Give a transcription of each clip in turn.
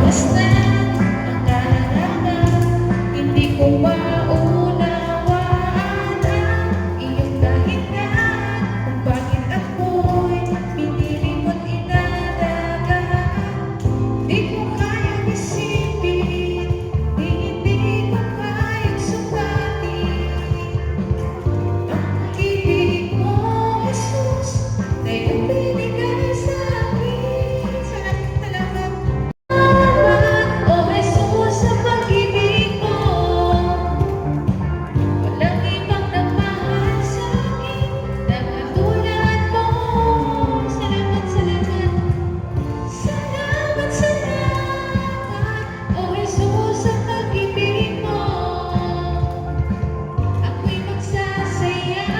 basta akala hindi ko maunawaan ang iyong dahilan kung bakit ako'y pinili mo't inalagaan. Di ko kayang isipin, hindi ko kayang sukatin ang pag-ibig mo, Jesus, na iyong binigay sa akin. Salamat. Oh Jesus, sa pag-ibig mo, walang ibang nagmahal sa akin na katulad mo. Salamat, salamat. Salamat, salamat. Oh Jesus, sa pag-ibig mo, ako'y magsasaya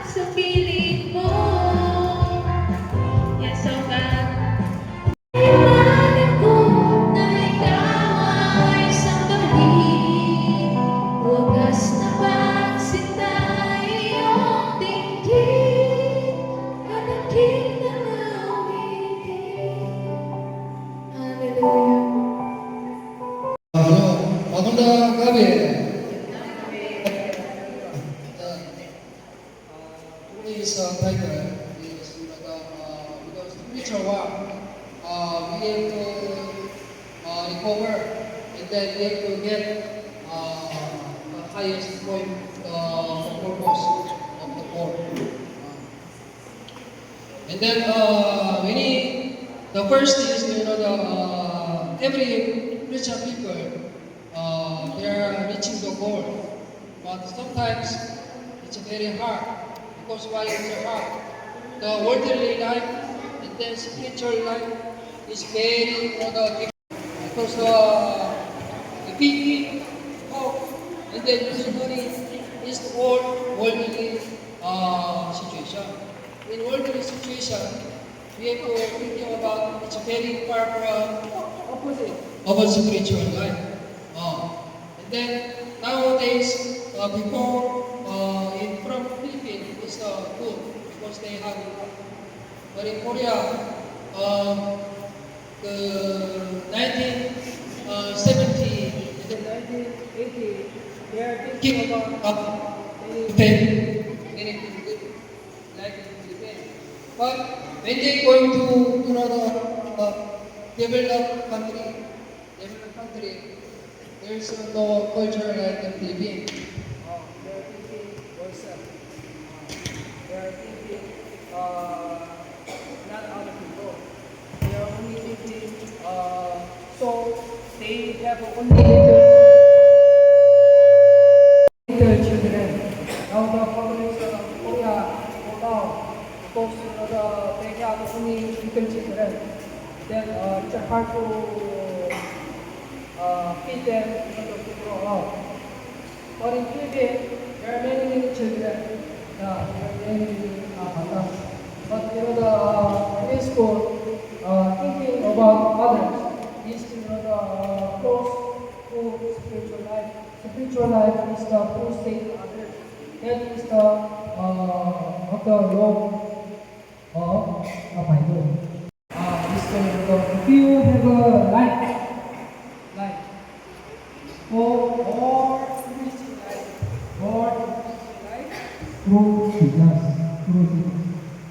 sa piling mo. Yes, oh God. Imanin ko na ikaw ay sambahin, wagas na pagsinta iyong dinggin, kalaging na awitin. Hallelujah. magandang gabi. Today's title is because spiritual walk. We have to recover, and then we have to get the highest point purpose of the Lord. And then the first is every Christian people they are reaching the goal, but sometimes it's very hard. Because why it's so hard? The worldly life and then spiritual life is very different. Because if we eat, hope, and then use money is the worldly situation. In worldly situation, we have to think about it's very far from opposite of a spiritual life. And then nowadays, people from Philippines is good because they have enough. But in Korea, the 1970 and then 1980, they are thinking about anything good, like in Philippines. But when they going to the developed country, there's no culture like in Philippines. They are thinking yourself. They are thinking not other people. They are only thinking so they have only little children. Now the population of Korea go down because they have only little children. Then it's hard to feed them to grow up. But in Philippines, there are many children. There are many adults. But the preschool thinking about others is close to spiritual life. Spiritual life is the true state of others. That is the of the law of the Bible. If you have a life, or Christian life, through Jesus.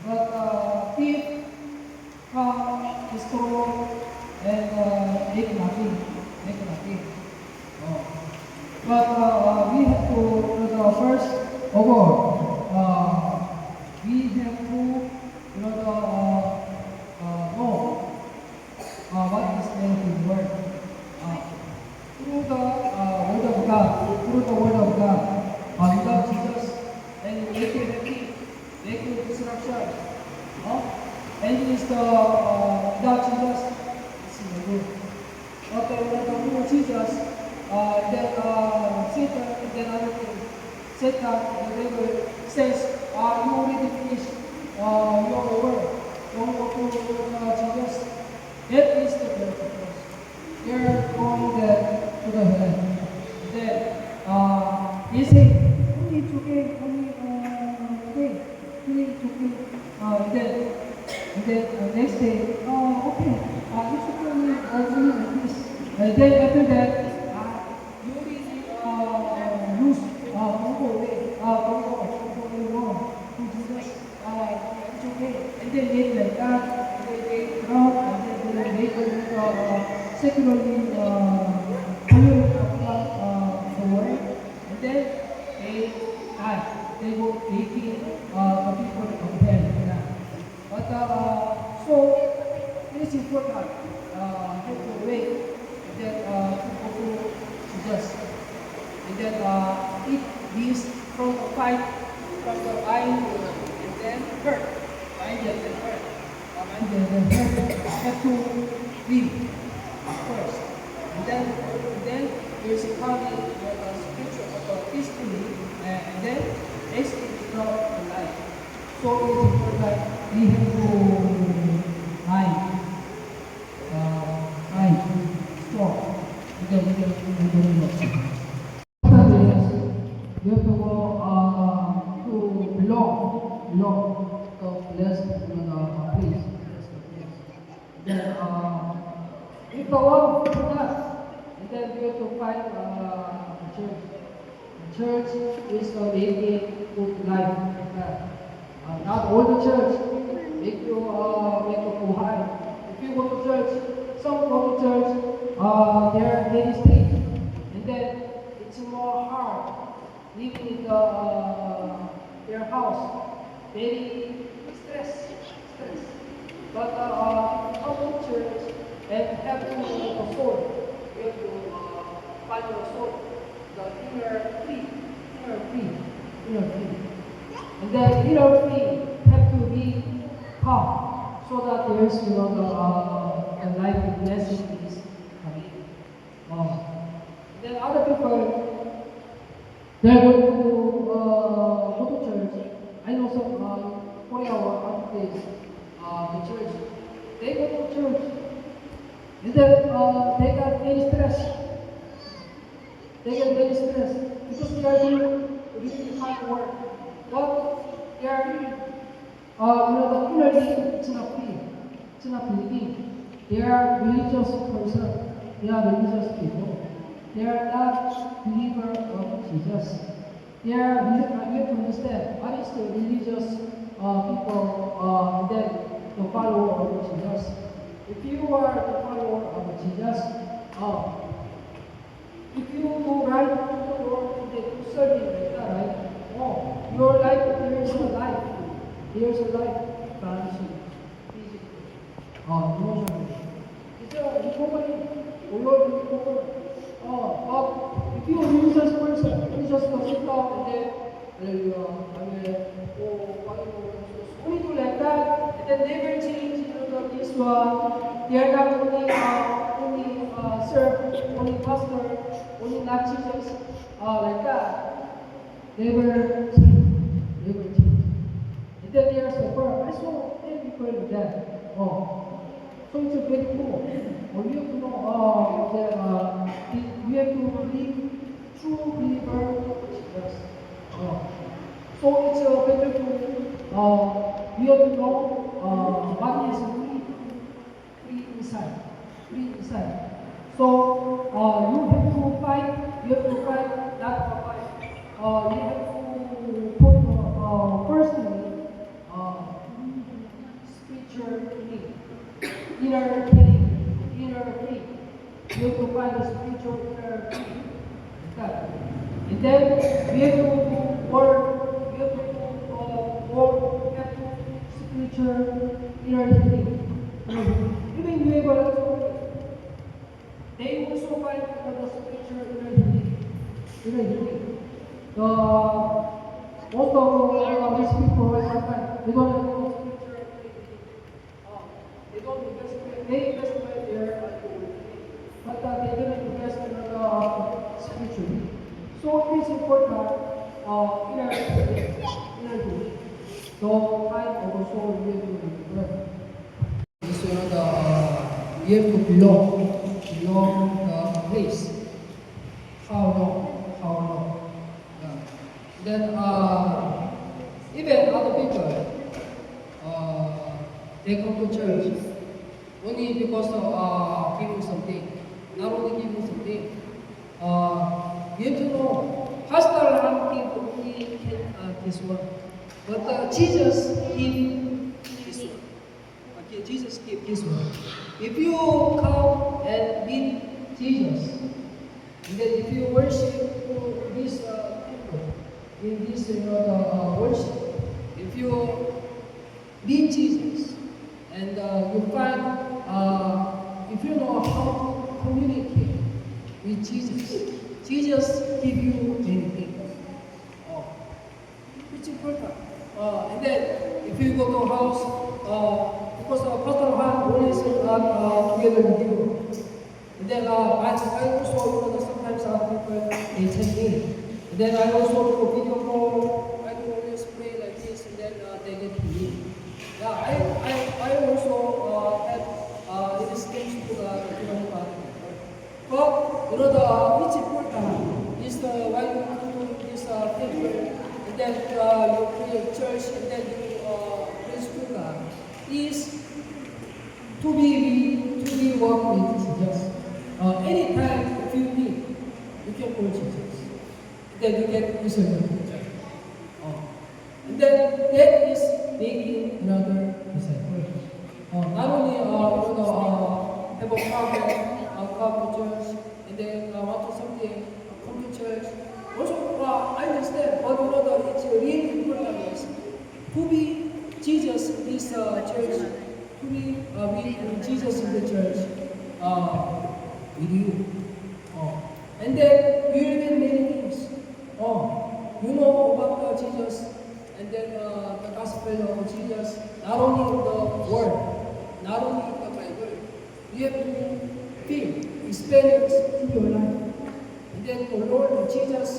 But if is true and make nothing. But we have to first of all, we have to know what is meant to work. Through the word of God, you love Jesus, and you make you happy, make you destruction. And is the without Jesus, it's no good. But without Jesus, then Satan, then other thing, Satan, the devil says, you already finished your work. Don't go to Jesus. That is the purpose. You're going there to the heaven. Then he said, only it's okay, then next day, okay, it's okay, only like this. And then after that, you already lose to Jesus. It's okay. And then they like that, and then they drop, and then they secularly follow the word, and then they die. They go taking the people of hell. Yeah. But so it is important have to wait that to go to Jesus. And then it means from the fight from the mind and then hurt. Mind and then hurt. Mind and then hurt have to leave first. And then there's a part of the scripture of the history and then next is from the life. So it is important we have to mind. Strong. You have to go to belong to blessed place. Then if the one for that, and then you have to find a church. The church is making good life. Not all the church make you go high. If you go to church, some go to church, they're very strict, and then it's more hard living in their house. Very stress. But come to church and have to a soul. You have to find your soul, the inner free. And then inner free have to be calm so that there's the life of blessing is coming. Then other people they're going to go to church. I know some Korea or other place, the church. They go to church and then they got very stressed. They get very stressed because they are doing really hard work. But they are, the inner it's not free. It's not believing. They are religious person. They are religious people. They are not believer of Jesus. They are, you have to understand what is the religious people then the follower of Jesus. If you are the follower of Jesus, if you go right to the Lord and then serve Him like that, right? Oh, your life, there is a life. There's a life, financially, physically, emotionally. It's a human, but if you are a religious person, you just go sit down and then, hallelujah, only do like that, and then never change this one. They are not only serve, only pastor, only not Jesus, like that. Never change. And then they are suffer. I saw many people like that. So it's a very cool. You have to know that you have to believe true believer of Jesus. So it's better to you have to know what is free inside. So you have to fight, not a fight. You have to put personally spiritual healing, inner healing. You have to find a spiritual inner healing. Okay. And then we have to work, we have to spiritual inner healing. Even you able also, they also find the spiritual inner healing. Most of these people sometimes they don't have no spiritual healing. They don't invest, they invest in their but they don't invest in the spiritually. So it is important inner healing. So find also you have to learn. This you have to belong the place. How long? Yeah. Then even other people they come to church only because of feeling something. not only give us a name. You have to know, pastor have give only this one, but Jesus give this one. Okay, Jesus give this one. If you come and meet Jesus, and then if you worship this temple, in this worship, if you meet Jesus, and you find, if you know how to communicate with Jesus, Jesus give you anything. Oh, it's important. And then if you go to a house, because Pastor Han always together with you. And then I also sometimes people they send me. And then I also do a video call. I do always pray like this, and then they get to me. Yeah, I also have it is things to the but you know the it's important is the why you do this temple, and then you create church, and then you praise to God is to be work with Jesus. Anytime if you need, you can call Jesus. Then you get discernment. And then that is making another disciple. Not only have a problem, come to church, and then want to something, come to church. Also, I understand, but you know that it's really important is to be Jesus in this church, to be with Jesus in the church with you. And then you will get many things. You know about Jesus, and then the gospel of Jesus, not only the word, not only the Bible. You have to feel, experience in your life. And then the Lord Jesus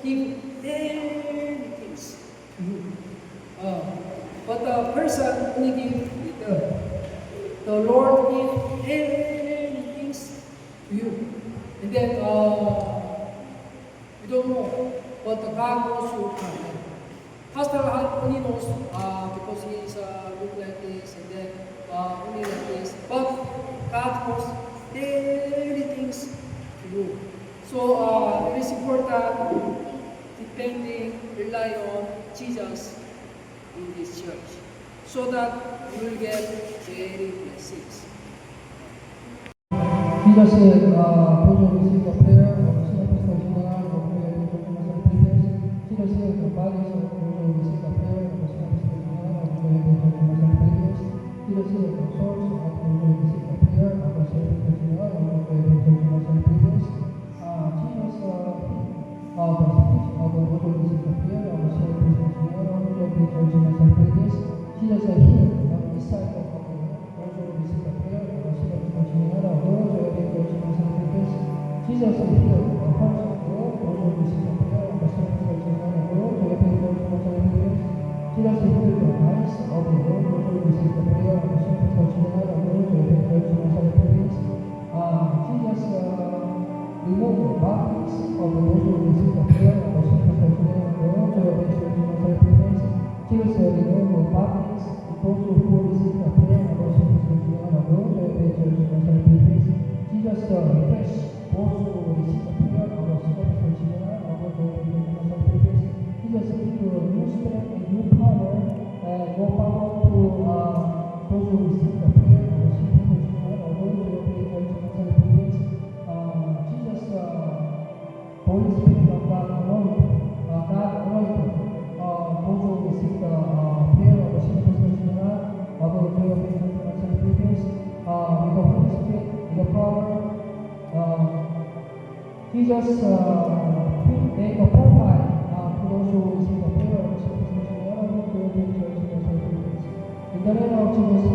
give anything to you. But the person only give the Lord give anything to you. And then you don't know, but the God knows you can. Pastor only knows because he is look like this, and then only like this. But God knows daily things to do. So it is important depending, rely on Jesus in this church, so that you will get very blessings. Jesus said, "Those who receive the prayer of the saints for general of prayer in the previous." Jesus said, "The bodies of those who receive the prayer of the saints for general of prayer in the previous." Jesus said, "The souls of those who receive the prayer of the saints for general of prayer in the previous." Jesus, the speech of those who receive the prayer of the saints for general of prayer in the previous. Jesus said, "Here, on this side of the prayer, those who receive the prayer of the saints for general of prayer." Jesus is here, the hearts of God, those who receive the prayer of the saints for general of God, to obey God's commandments. Jesus is here, the eyes of the Lord, those who receive the prayer of the saints for general of God, to obey God's commandments. Jesus remove the bodies of those who receive the prayer of the saints for general of God, to obey God's commandments. Jesus remove the bodies of those who receive the prayer of the saints for general of God, to obey God's commandments. Jesus refresh those who receive the prayer of the saints for general of God, to obey God's commandments. Jesus give you new strength and new power, more power to those who receive the prayer of the saints for general of God, to obey God's commandments. Jesus, Holy Spirit of God anointed, those who receive the prayer of the saints for general of God, to obey God's commandments. With the Holy Spirit, with the power, Jesus make a profile to those who receive the prayer of the saints for general of God, to obey God's commandments. In the name of Jesus,